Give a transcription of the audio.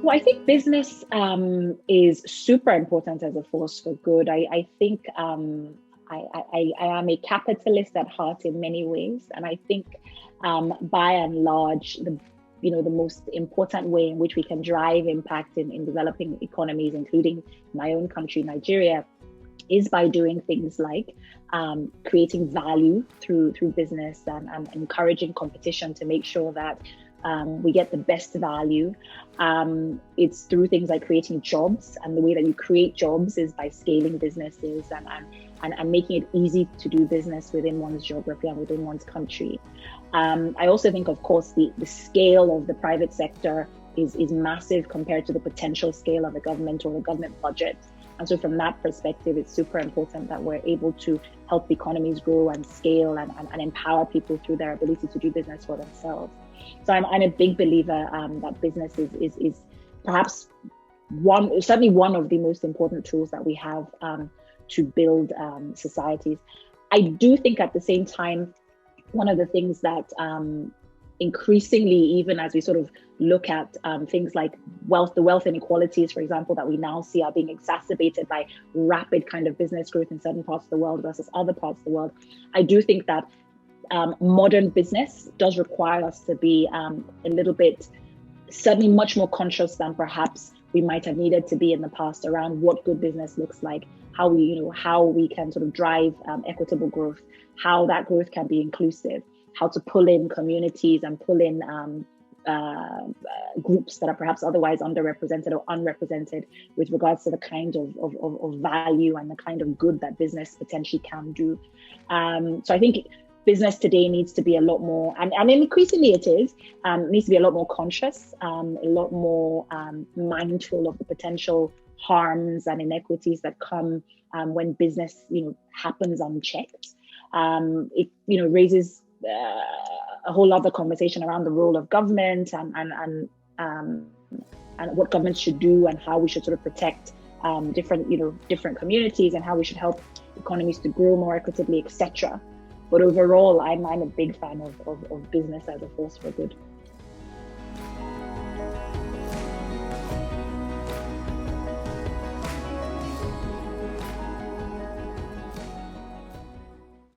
Well, I think business is super important as a force for good. I think I am a capitalist at heart in many ways, and I think by and large, the most important way in which we can drive impact in developing economies, including my own country, Nigeria, is by doing things like creating value through business and encouraging competition to make sure that we get the best value. It's through things like creating jobs, and the way that you create jobs is by scaling businesses and making it easy to do business within one's geography and within one's country. I also think, of course, the scale of the private sector is massive compared to the potential scale of the government or the government budget. And so from that perspective, it's super important that we're able to help economies grow and scale and empower people through their ability to do business for themselves. So I'm a big believer that business is perhaps certainly one of the most important tools that we have to build societies. I do think at the same time, one of the things that increasingly, even as we sort of look at things like the wealth inequalities, for example, that we now see are being exacerbated by rapid kind of business growth in certain parts of the world versus other parts of the world. I do think that modern business does require us to be a little bit, certainly much more conscious than perhaps we might have needed to be in the past around what good business looks like, how we can sort of drive equitable growth, how that growth can be inclusive, how to pull in communities and pull in groups that are perhaps otherwise underrepresented or unrepresented with regards to the kind of value and the kind of good that business potentially can do. So I think business today needs to be a lot more, and increasingly it is, needs to be a lot more conscious, a lot more mindful of the potential harms and inequities that come when business, happens unchecked. It, raises a whole other conversation around the role of government and what governments should do and how we should sort of protect different communities and how we should help economies to grow more equitably, etc. But overall, I'm a big fan of business as a force for good.